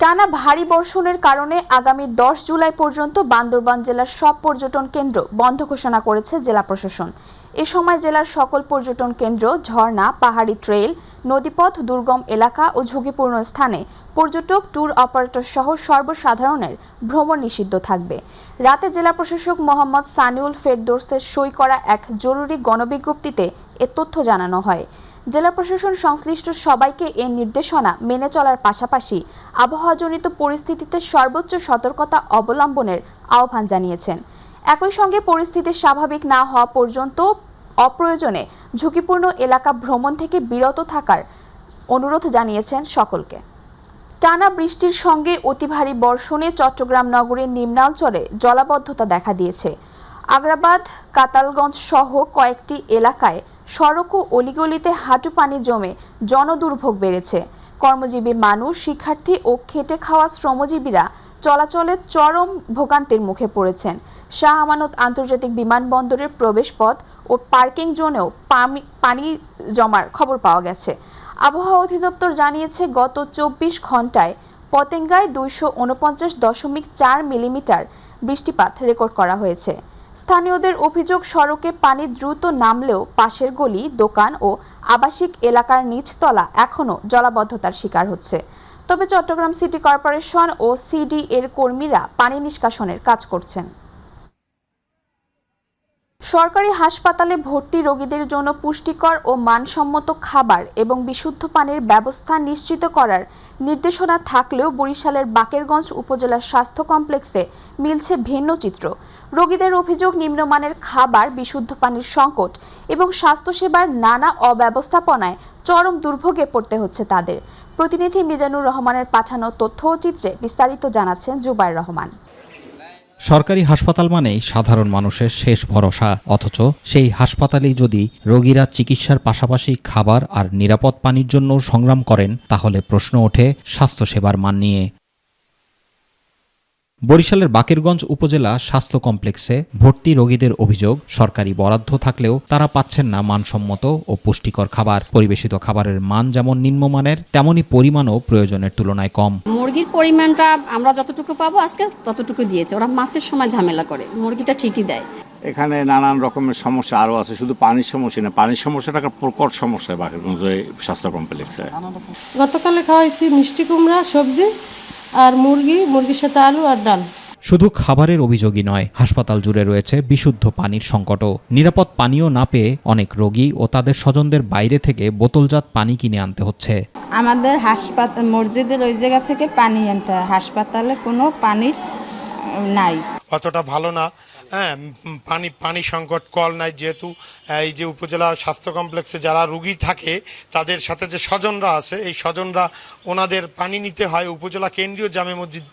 টানা ভারী বর্ষণের কারণে আগামী 10 জুলাই পর্যন্ত বান্দরবান জেলার সব পর্যটন কেন্দ্র বন্ধ ঘোষণা করেছে জেলা প্রশাসন। এ সময় জেলার সকল পর্যটন কেন্দ্র, ঝর্ণা, পাহাড়ি ট্রেইল, নদীপথ, দুর্গম এলাকা ও ঝুঁকিপূর্ণ স্থানে পর্যটক, ট্যুর অপারেটর সহ সর্বসাধারণের ভ্রমণ নিষিদ্ধ থাকবে। রাতে জেলা প্রশাসক মোহাম্মদ সানিউল ফেরদৌসের সই করা এক জরুরি গণবিজ্ঞপ্তিতে এ তথ্য জানানো হয়। জেলা প্রশাসন সংশ্লিষ্ট সবাইকে এ নির্দেশনা মেনে চলার পাশাপাশি আবহাওয়াজনিত পরিস্থিতিতে সর্বোচ্চ সতর্কতা অবলম্বনের আহ্বান জানিয়েছেন। একই সঙ্গে পরিস্থিতি স্বাভাবিক না হওয়া পর্যন্ত অপ্রয়োজনে ঝুঁকিপূর্ণ এলাকা ভ্রমণ থেকে বিরত থাকার অনুরোধ জানিয়েছেন সকলকে। টানা বৃষ্টির সঙ্গে অতি ভারী বর্ষণে চট্টগ্রাম নগরের নিম্নাঞ্চলে জলাবদ্ধতা দেখা দিয়েছে। আগ্রাবাদ, কাতালগঞ্জ সহ কয়েকটি এলাকায় সড়ক ও অলিগলিতে হাঁটু পানি জমে জনদুর্ভোগ বেড়েছে। কর্মজীবী মানুষ, শিক্ষার্থী ও খেটে খাওয়া শ্রমজীবীরা চলাচলে চরম ভোগান্তির মুখে পড়েছেন। শাহ আমানত আন্তর্জাতিক বিমানবন্দরের প্রবেশপথ ও পার্কিং জোনেও পানি জমার খবর পাওয়া গেছে। আবহাওয়া অধিদপ্তর জানিয়েছে, গত 24 ঘন্টায় পতেঙ্গায় 249.4 মিলিমিটার বৃষ্টিপাত রেকর্ড করা হয়েছে। স্থানীয়দের অভিযোগ, সড়কে পানি দ্রুত নামলেও পাশের গলি, দোকান ও আবাসিক এলাকার নিচতলা এখনও জলাবদ্ধতার শিকার হচ্ছে। তবে চট্টগ্রাম সিটি কর্পোরেশন ও সিডি এর কর্মীরা পানি নিষ্কাশনের কাজ করছেন। সরকারি হাসপাতালে ভর্তি রোগীদের জন্য পুষ্টিকর ও মানসম্মত খাবার এবং বিশুদ্ধ পানির ব্যবস্থা নিশ্চিত করার নির্দেশনা থাকলেও বরিশালের বাকেরগঞ্জ উপজেলার স্বাস্থ্য কমপ্লেক্সে মিলছে ভিন্ন চিত্র। রোগীদের অভিযোগ, নিম্নমানের খাবার, বিশুদ্ধ পানির সংকট এবং স্বাস্থ্যসেবার নানা অব্যবস্থাপনায় চরম দুর্ভোগে পড়তে হচ্ছে তাদের। প্রতিনিধি মিজানুর রহমানের পাঠানো তথ্য ও চিত্রে বিস্তারিত জানাচ্ছেন জুবায়ের রহমান। সরকারি হাসপাতাল মানেই সাধারণ মানুষের শেষ ভরসা, অথচ সেই হাসপাতালেই যদি রোগীরা চিকিৎসার পাশাপাশি খাবার আর নিরাপদ পানির জন্য সংগ্রাম করেন, তাহলে প্রশ্ন ওঠে স্বাস্থ্যসেবার মান নিয়ে। বরিশালের বাকেরগঞ্জ উপজেলা স্বাস্থ্য কমপ্লেক্সে ভর্তি রোগীদের অভিযোগ, সরকারি বরাদ্দ থাকলেও তারা পাচ্ছেন না মানসম্মত ও পুষ্টিকর খাবার। পরিবেশিত খাবারের মান যেমন নিম্নমানের, তেমনি পরিমাণও প্রয়োজনের তুলনায় কম। মুরগির পরিমাণটা আমরা যতটুকু পাবো আজকে ততটুকু দিয়েছে। ওরা মাছের সময় ঝামেলা করে, মুরগিটা ঠিকই দেয়। এখানে নানান রকমের সমস্যা আরও আছে, শুধু পানির সমস্যা না, পানির সমস্যাটা একটা প্রকট সমস্যা বাকেরগঞ্জ স্বাস্থ্য কমপ্লেক্সে। গতকালে খাওয়াইছি মিষ্টি কুমড়া, সবজি আর মুরগির সাথে আলু আর ডাল। শুধু খাবারের অভিযোগই নয়, হাসপাতাল জুড়ে রয়েছে বিশুদ্ধ পানির সংকটও। নিরাপদ পানীয় না পেয়ে অনেক রোগী ও তাদের স্বজনদের বাইরে থেকে বোতলজাত পানি কিনে আনতে হচ্ছে। আমাদের হাসপাতাল মসজিদের ওই জায়গা থেকে পানি আনতে হয়, হাসপাতালে কোনো পানির নাই, অতটা ভালো না। হ্যাঁ, পানি সংকট, কল নাই, যেহেতু এই যে উপজেলা স্বাস্থ্য কমপ্লেক্সে যারা রুগী থাকে তাদের সাথে যে স্বজনরা আছে, এই স্বজনরা ওনাদের পানি নিতে হয় উপজেলা কেন্দ্রীয় জামে মসজিদ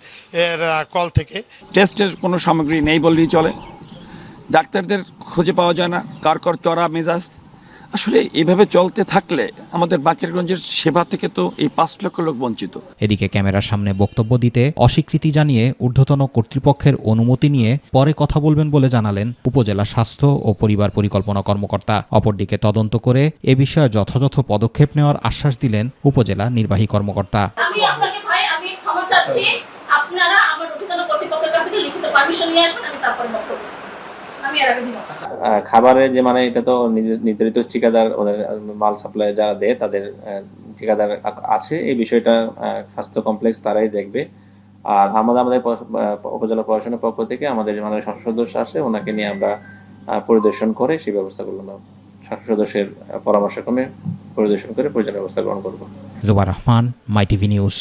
এর কল থেকে। টেস্টের কোনো সামগ্রী নেই বললেই চলে, ডাক্তারদের খুঁজে পাওয়া যায় না, কারকর চড়া মেজাজ। আসলে এইভাবে চলতে থাকলে আমাদের বাকেরগঞ্জের সেবা থেকে তো এই 5 লক্ষ লোক বঞ্চিত। এদিকে ক্যামেরার সামনে বক্তব্য দিতে অস্বীকৃতি জানিয়ে ঊর্ধ্বতন কর্তৃপক্ষের অনুমতি নিয়ে পরে কথা বলবেন বলে জানালেন উপজেলা স্বাস্থ্য ও পরিবার পরিকল্পনা কর্মকর্তা। অপরদিকে তদন্ত করে এ বিষয়ে যথাযথ পদক্ষেপ নেওয়ার আশ্বাস দিলেন উপজেলা নির্বাহী কর্মকর্তা। আমি ক্ষমা চাচ্ছি, আপনারা আমার ঊর্ধ্বতন কর্তৃপক্ষের কাছ থেকে লিখিত পারমিশন নিয়ে আসবেন, আমি তারপরে বক্তব্য। খাবারের যে মানে এটা তো নির্ধারিত ঠিকাদার, ওদের মাল সাপ্লাই যারা দেয় তাদের ঠিকাদার আছে, এই বিষয়টা স্বাস্থ্য কমপ্লেক্স তারাই দেখবে। আর আমাদের উপজেলা প্রশাসনের পক্ষ থেকে আমাদের মানে সদস্য আসে, ওনাকে নিয়ে আমরা পরিদর্শন করে সেই ব্যবস্থাগুলো সদস্যের পরামর্শক্রমে পরিদর্শন করে প্রয়োজনীয় ব্যবস্থা গ্রহণ করব। জুবায়ের রহমান, মাই টিভি নিউজ।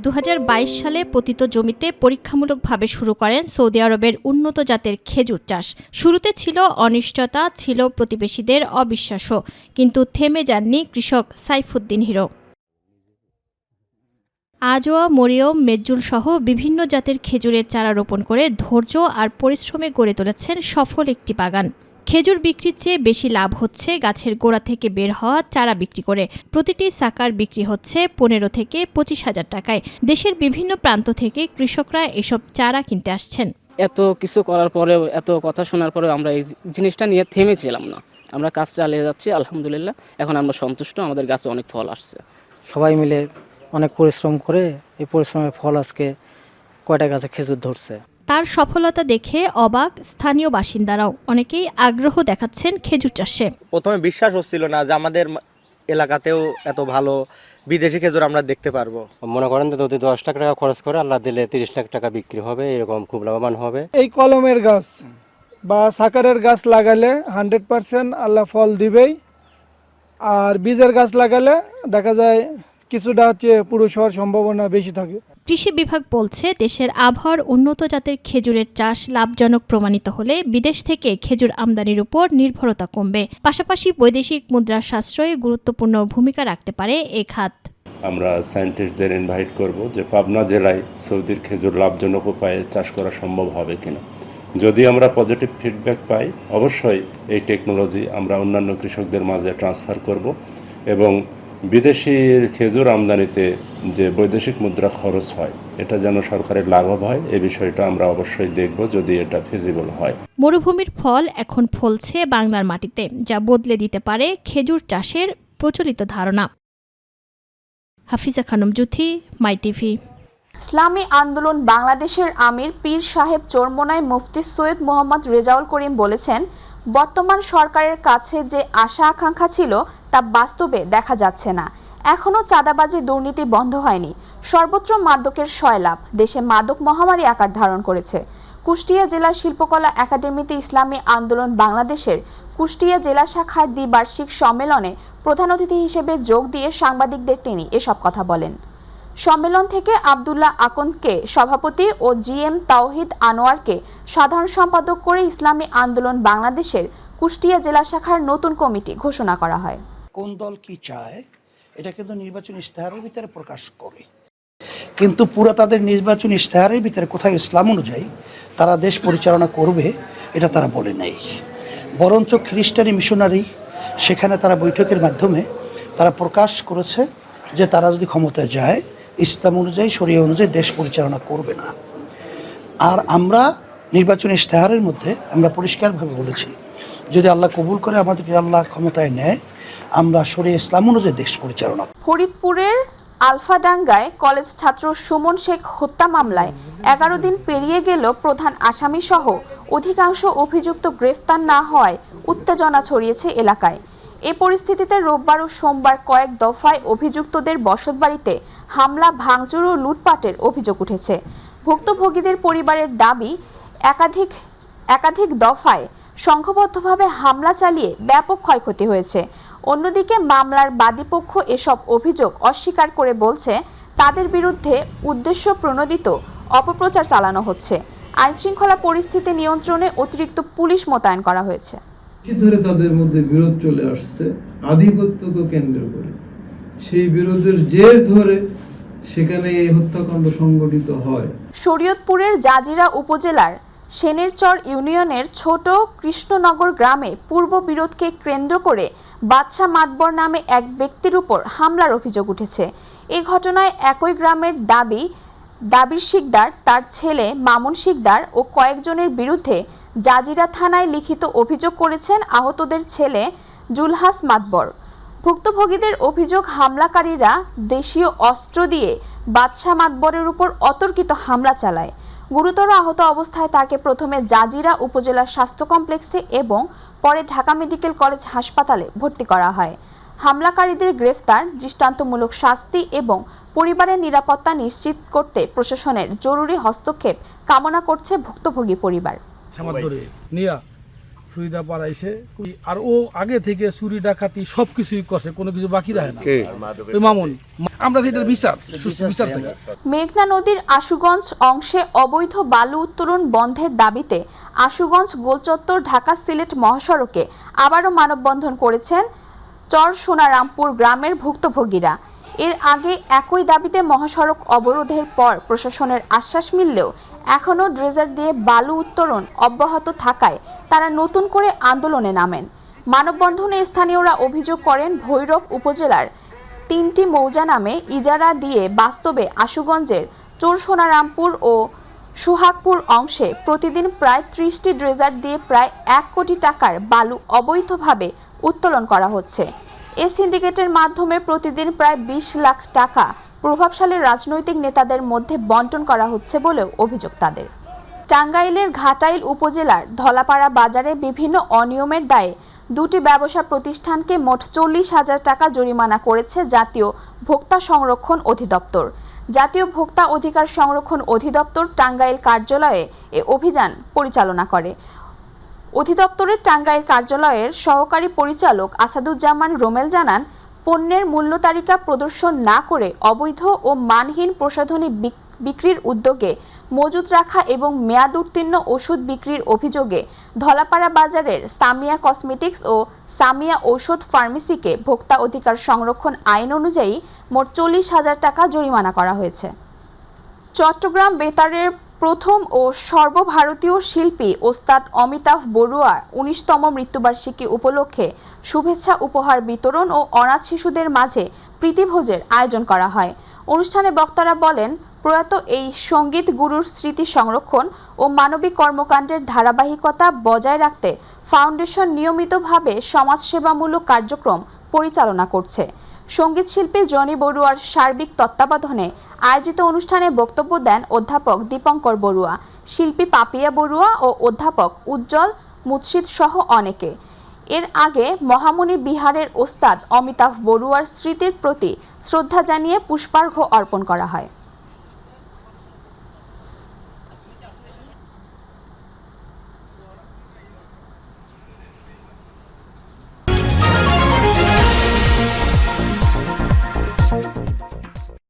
2022 সালে পতিত জমিতে পরীক্ষামূলকভাবে শুরু করেন সৌদি আরবের উন্নত জাতের খেজুর চাষ। শুরুতে ছিল অনিশ্চয়তা, ছিল প্রতিবেশীদের অবিশ্বাসও, কিন্তু থেমে যাননি কৃষক সাইফুদ্দিন হিরো। আজোয়া, মরিয়ম, মেজজুল সহ বিভিন্ন জাতের খেজুরের চারা রোপণ করে ধৈর্য আর পরিশ্রমে গড়ে তুলেছেন সফল একটি বাগান। খেজুর বিক্রির চেয়ে বেশি লাভ হচ্ছে গাছের গোড়া থেকে বের হওয়া চারা বিক্রি করে। প্রতিটি সাকার বিক্রি হচ্ছে 15 থেকে 25 হাজার টাকায়। দেশের বিভিন্ন প্রান্ত থেকে কৃষকরা এসব চারা কিনতে আসছেন। এত কিছু করার পরেও, এত কথা শোনার পরেও আমরা এই জিনিসটা নিয়ে থেমেছিলাম না। আমরা কাজ চালিয়ে যাচ্ছি, আলহামদুলিল্লাহ। এখন আমরা সন্তুষ্ট, আমাদের গাছে অনেক ফল আসছে। সবাই মিলে অনেক পরিশ্রম করে এই পরিশ্রমের ফল আজকে কয়টা গাছে খেজুর ধরছে। তার সফলতা দেখে অবাক স্থানীয় বাসিন্দারাও, অনেকেই আগ্রহ দেখাচ্ছেন খেজুর চাষে। প্রথমে বিশ্বাস হচ্ছিল না যে আমাদের এলাকাতেও এত ভালো বিদেশি খেজুর আমরা দেখতে পারবো। মনে করেন যদি 10 লাখ টাকা খরচ করে আল্লাহ দিলে 30 লাখ টাকা বিক্রি হবে, এরকম খুব লাভবান হবে। এই কলমের গাছ বা সাকারের গাছ লাগালে 100% আল্লাহ ফল দিবেই, আর বীজের গাছ লাগালে দেখা যায় কিছুটা পুরুষ হওয়ার সম্ভাবনা বেশি থাকে। কৃষি বিভাগ বলছে, দেশের আবহাওয়ার উন্নত জাতের খেজুরের চাষ লাভজনক প্রমাণিত হলে বিদেশ থেকে খেজুর আমদানির উপর নির্ভরতা কমবে। পাশাপাশি বৈদেশিক মুদ্রা সাশ্রয়ে গুরুত্বপূর্ণ ভূমিকা রাখতে পারে এই খাত। আমরা সায়েন্টিস্টদের ইনভাইট করব যে পাবনা জেলায় সৌদির খেজুর লাভজনক উপায়ে চাষ করা সম্ভব হবে কিনা। যদি আমরা পজিটিভ ফিডব্যাক পাই, অবশ্যই এই টেকনোলজি আমরা অন্যান্য কৃষকদের মাঝে ট্রান্সফার করব এবং বিদেশি খেজুর আমদানিতে যে বৈদেশিক মুদ্রা খরচ হয় এটা যেন সরকারের লাঘব হয়, এই বিষয়টা আমরা অবশ্যই দেখব যদি এটা ফিজিবল হয়। মরুভূমির ফল এখন ফলছে বাংলার মাটিতে, যা বদলে দিতে পারে খেজুর চাষের প্রচলিত ধারণা। হাফিজা খানম জুথি, মাই টিভি। ইসলামী আন্দোলন বাংলাদেশের আমির পীর সাহেব চরমোনাই মুফতি সৈয়দ মোহাম্মদ রেজাউল করিম বলেছেন, বর্তমান সরকারের কাছে যে আশা আকাঙ্ক্ষা ছিল তা বাস্তবে দেখা যাচ্ছে না। এখনও চাঁদাবাজি দুর্নীতি বন্ধ হয়নি। সর্বত্র মাদকের সয়লাভ, দেশে মাদক মহামারী আকার ধারণ করেছে। কুষ্টিয়া জেলা শিল্পকলা একাডেমিতে ইসলামী আন্দোলন বাংলাদেশের কুষ্টিয়া জেলা শাখার দ্বিবার্ষিক সম্মেলনে প্রধান অতিথি হিসেবে যোগ দিয়ে সাংবাদিকদের তিনি এসব কথা বলেন। সম্মেলন থেকে আব্দুল্লাহ আকন্দকে সভাপতি ও জিএম তাওহিদ আনোয়ারকে সাধারণ সম্পাদক করে ইসলামী আন্দোলন বাংলাদেশের কুষ্টিয়া জেলা শাখার নতুন কমিটি ঘোষণা করা হয়। কোন দল কি চায় এটা কিন্তু নির্বাচনী ইশতেহারের ভিতরে প্রকাশ করে, কিন্তু পুরো তাদের নির্বাচনী ইশতেহারের ভিতরে কোথায় ইসলাম অনুযায়ী তারা দেশ পরিচালনা করবে এটা তারা বলে নেই। বরঞ্চ খ্রিস্টানি মিশনারি সেখানে তারা বৈঠকের মাধ্যমে তারা প্রকাশ করেছে যে তারা যদি ক্ষমতায় যায় ইসলাম অনুযায়ী শরিয়া অনুযায়ী দেশ পরিচালনা করবে না। আর আমরা নির্বাচনী ইশতেহারের মধ্যে আমরা পরিষ্কারভাবে বলেছি, যদি আল্লাহ কবুল করে আমাদেরকে আল্লাহ ক্ষমতায় নেয়, আমরা শরিয়া ইসলাম অনুযায়ী দেশ পরিচালনা। ফরিদপুরের আলফাডাঙ্গায় কলেজ ছাত্র সুমন শেখ হত্যা মামলায় 11 দিন পেরিয়ে গেল প্রধান আসামি সহ অধিকাংশ অভিযুক্ত গ্রেফতার না হওয়ায় উত্তেজনা ছড়িয়েছে এলাকায়। এ পরিস্থিতিতে রোববার ও সোমবার কয়েক দফায় অভিযুক্তদের বসতবাড়িতে হামলা, ভাঙচুর ও লুটপাটের অভিযোগ উঠেছে। ভুক্তভোগীদের পরিবারের দাবি, একাধিক দফায় সংঘবদ্ধভাবে হামলা চালিয়ে ব্যাপক ক্ষয়ক্ষতি হয়েছে। অন্যদিকে মামলার বাদীপক্ষ এসব অভিযোগ অস্বীকার করে বলছে, তাদের বিরুদ্ধে উদ্দেশ্য প্রণোদিত অপপ্রচার চালানো হচ্ছে। আইনশৃঙ্খলা পরিস্থিতি নিয়ন্ত্রণে অতিরিক্ত পুলিশ মোতায়েন করা হয়েছে। ধরে তাদের মধ্যে বিরোধ চলে আসছে আধিপত্যকে কেন্দ্র করে, সেই বিরোধের জের ধরে সেখানে এই হত্যাকাণ্ড সংঘটিত হয়। শরীয়তপুরের জাজিরা উপজেলার সেনেরচর ইউনিয়নের ছোট কৃষ্ণনগর গ্রামে পূর্ব বিরোধকে কেন্দ্র করে বাদশা মাতবর নামে এক ব্যক্তির উপর হামলার অভিযোগ উঠেছে। এই ঘটনায় একই গ্রামের দাবির শিকদার, তার ছেলে মামুন শিকদার ও কয়েকজনের বিরুদ্ধে জাজিরা থানায় লিখিত অভিযোগ করেছেন আহতদের ছেলে জুলহাস মাতবর। ভুক্তভোগীদের অভিযোগ, হামলাকারীরা দেশীয় অস্ত্র দিয়ে বাদশা মাতবরের উপর অতর্কিত হামলা চালায়। গুরুতর আহত অবস্থায় তাকে প্রথমে জাজিরা উপজেলা স্বাস্থ্য কমপ্লেক্সে এবং পরে ঢাকা মেডিকেল কলেজ হাসপাতালে ভর্তি করা হয়। হামলাকারীদের গ্রেফতার, দৃষ্টান্তমূলক শাস্তি এবং পরিবারের নিরাপত্তা নিশ্চিত করতে প্রশাসনের জরুরি হস্তক্ষেপ কামনা করছে ভুক্তভোগী পরিবার। সুবিধা পাড়াইছে, আর ও আগে থেকে চুরি ডাকাতি সবকিছুই করছে, কোনো কিছু বাকি রাখে না। মামুন, আমরা সেটার বিচার চাই। মেঘনা নদীর আশুগঞ্জ অংশে অবৈধ বালু উত্তোলন বন্ধের দাবিতে আশুগঞ্জ গোলচত্বর ঢাকা সিলেট মহাসড়কে আবারও মানববন্ধন করেছেন চর সোনারামপুর গ্রামের ভুক্তভোগীরা। এর আগে একই দাবিতে মহাসড়ক অবরোধের পর প্রশাসনের আশ্বাস মিললেও এখনও ড্রেজার দিয়ে বালু উত্তোলন অব্যাহত থাকায় তারা নতুন করে আন্দোলনে নামেন। মানববন্ধনে স্থানীয়রা অভিযোগ করেন, ভৈরব উপজেলার 3টি মৌজা নামে ইজারা দিয়ে বাস্তবে আশুগঞ্জের চর সোনারামপুর ও সোহাগপুর অংশে প্রতিদিন প্রায় 30টি ড্রেজার দিয়ে প্রায় 1 কোটি টাকার বালু অবৈধভাবে উত্তোলন করা হচ্ছে। এই সিন্ডিকেটের মাধ্যমে প্রতিদিন প্রায় 20 লাখ টাকা প্রভাবশালী রাজনৈতিক নেতাদের মধ্যে বণ্টন করা হচ্ছে বলেও অভিযোগ তাদের। টাঙ্গাইলের ঘাটাইল উপজেলার ধলাপাড়া বাজারে বিভিন্ন অনিয়মের দায়ে দুটি ব্যবসা প্রতিষ্ঠানকে মোট 40,000 টাকা জরিমানা করেছে জাতীয় ভোক্তা সংরক্ষণ অধিদপ্তর। জাতীয় ভোক্তা অধিকার সংরক্ষণ অধিদপ্তর টাঙ্গাইল কার্যালয়ে এ অভিযান পরিচালনা করে। অধিদপ্তরের টাঙ্গাইল কার্যালয়ের সহকারী পরিচালক আসাদুজ্জামান রোমেল জানান, পণ্যের মূল্য তালিকা প্রদর্শন না করে অবৈধ ও মানহীন প্রসাধনী বিক্রির উদ্যোগে মজুত রাখা এবং মেয়াদ উত্তীর্ণ ওষুধ বিক্রির অভিযোগে ধলাপাড়া বাজারের সামিয়া কসমেটিক্স ও সামিয়া ঔষধ ফার্মেসিকে ভোক্তা অধিকার সংরক্ষণ আইন অনুযায়ী মোট 40,000 টাকা জরিমানা করা হয়েছে। চট্টগ্রাম বেতারের প্রথম ও সর্বভারতীয় শিল্পী ওস্তাদ অমিতাভ বড়ুয়ার 19তম মৃত্যুবার্ষিকী উপলক্ষে শুভেচ্ছা উপহার বিতরণ ও অনাথ শিশুদের মাঝে প্রীতিভোজের আয়োজন করা হয়। অনুষ্ঠানে বক্তারা বলেন, প্রয়াত এই সঙ্গীত গুরুর স্মৃতি সংরক্ষণ ও মানবিক কর্মকাণ্ডের ধারাবাহিকতা বজায় রাখতে ফাউন্ডেশন নিয়মিতভাবে সমাজসেবামূলক কার্যক্রম পরিচালনা করছে। সঙ্গীত শিল্পী জনি বড়ুয়ার সার্বিক তত্ত্বাবধানে আয়োজিত অনুষ্ঠানে বক্তব্য দেন অধ্যাপক দীপঙ্কর বড়ুয়া, শিল্পী পাপিয়া বড়ুয়া ও অধ্যাপক উজ্জ্বল মুৎসিদ সহ অনেকে। এর আগে মহামণি বিহারের ওস্তাদ অমিতাভ বড়ুয়ার স্মৃতির প্রতি শ্রদ্ধা জানিয়ে পুষ্পার্ঘ্য অর্পণ করা হয়।